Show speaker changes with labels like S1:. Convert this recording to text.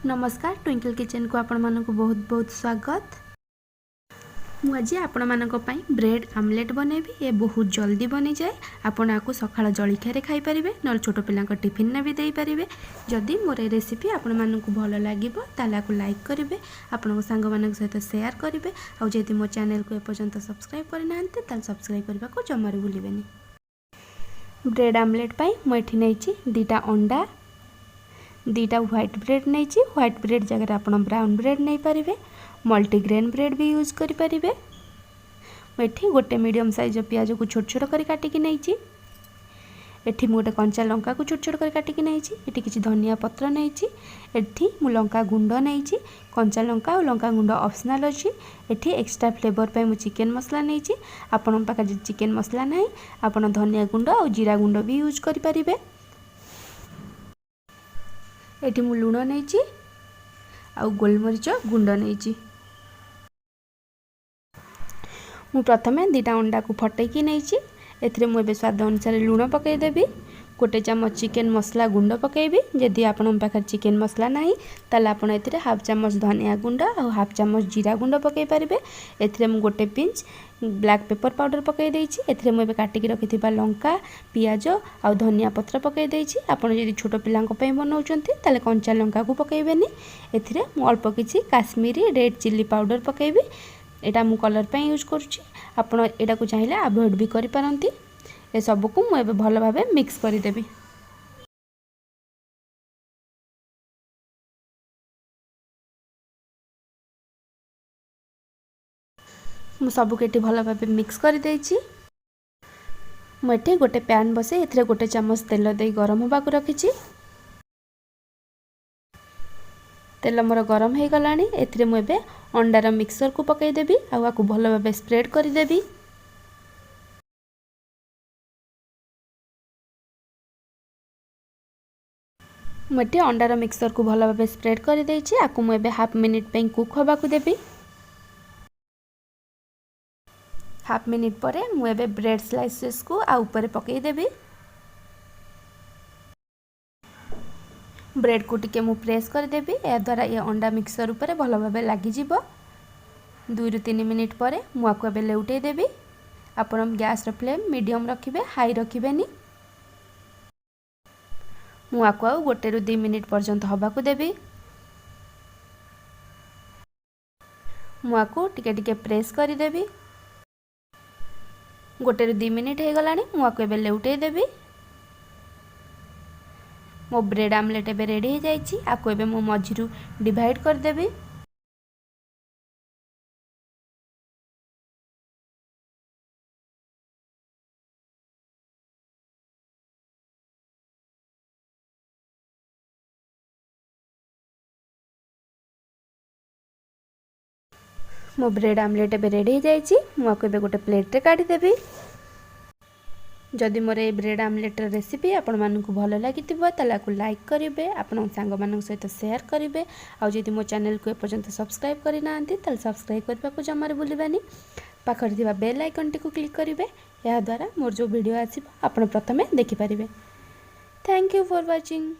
S1: नमस्कार twinkle kitchen को आपण मानक बहुत बहुत स्वागत। मुझे आपण मानक पई ब्रेड आमलेट बनैबी। ये बहुत जल्दी बनी जाए। आपण आपको सकाळ जलखिया खाई पारिबे न छोट पिला टिफिन ने भी दे पारिबे। जदि मोर ए रेसिपी आपण मानक भल लागिबो ताला को लाइक करिवे, आपण सांग मानक सहित शेयर करिवे। आ जदि मो चैनल को एपर्यंत सब्सक्राइब करनांते ताल सब्सक्राइब करबा को जमार भूलिबेनी। ब्रेड आमलेट पई मो एठी नैची 2टा अंडा, 2टा व्हाइट ब्रेड नहीं। व्हाइट ब्रेड जगह आप ब्राउन ब्रेड नहीं पारे, मल्टीग्रेन ब्रेड भी यूज करें। मुझे गोटे मीडियम साइज पियाज को छोट छोट कर काटिकी नहीं। एठी गोटे कंचा लंका को छोट छोट कर काटिकी नहीं। एठी किसी धनिया पत्र नहीं। एठी मु लंका गुंड नहीं। कंचा लंका और लंका गुंड ऑप्शनल अच्छी। एठी एक्स्ट्रा फ्लेवर पे मु चिकन मसला नहीं। आपण पाखे चिकन मसला नहीं, आपण धनिया गुंड और जीरा गुंड भी यूज करें। एठी मु लुण नहीं आ गोलमरीच गुंड नहीं। मु प्रथमे 2टा अंडा को फटैकी नहीं। एथिरे मु एबे स्वाद अनुसार लुण पकईदेवी। गोटे चामच चिकन मसला गुंड पकईबी। जदि आपण पाखे चिकन मसला नहीं ताले आपण एथिरे हाफ चामच धनिया गुंड और हाफ चामच जीरा गुंड पकई पारिबे। एथिरे मु गोटे पिंच ब्लैक पेपर पाउडर पकई देइछि। एथिरे मु एबे काटिकी रखिथिबा लंका, पियाज और धनिया पत्र पकई देइछि। आपण जदि छोट पिलांक पई बनाउचंती ताले कंचा लंका को पकईबेनी। एथिरे मु अल्प किछि काश्मीरी रेड चिल्ली पाउडर पकईबी। एटा मु कलर पे यूज करूछि। आपण एटा को चाहिले अवॉइड भी करि पारंती। ए सब को मु एबे भल भाबे मिक्स करि देबी। मु सब केटी भल भाबे मिक्स करि देइछि। मु एठी गोटे पैन बसे एथिरे गोटे चामच तेल दे गरम होबा को रखिछि। तेल मोर गरम हो गलानी। एथिरे मु एबे अंडार मिक्सर को पकई देबी आ को भल भाबे स्प्रेड करि देबी। मुझे अंडार मिक्सर को भल भाबे स्प्रेड कर देइछि। आकु मु एबे हाफ मिनिट पे कुक होबा को देबी। हाफ मिनिट परे मु एबे ब्रेड स्लाइसेस को आ ऊपर पकई देबी। ब्रेड को टिके मु प्रेस कर देबी। या द्वारा ये अंडा मिक्सर ऊपर भल भाबे लागि जिवो। 2 ରୁ 3 मिनिट परे मु आकु एबे लेउटै देबी। आपण गैस रो फ्लेम मीडियम रखिबे, हाई रखिबेनी। मु आकु 1 ରୁ 2 मिनिट पर्यंत हवा को देबी। मु आकु टिके टिके प्रेस करि देबी। 1 ରୁ 2 मिनिट हो गलानी। मु आकु एबे लेउटै देबी। मो ब्रेड आमलेट एबे रेडी हो जाइछि। आकु एबे मु मझिरु डिवाइड कर देबी। मो ब्रेड आमलेट एबे रेडी हो जाइछि। मु आकु एबे गोटे प्लेट रे काढी देबी। जदि मोर ए ब्रेड आमलेट रेसिपी आपण मानकु भल लागितिबो ताला को लाइक करिवे, आपण सांग मानक सहित शेयर करिवे। आ जदि मो चैनल को एपर्यंत सब्सक्राइब करिनांती ताल सब्सक्राइब करबा को जमार भूलिबानी। पाखर थिबा बेल आइकन टी को क्लिक करिवे। या द्वारा मोर जो वीडियो आसीबो आपण प्रथमे देखि पारिबे। Thank you for watching.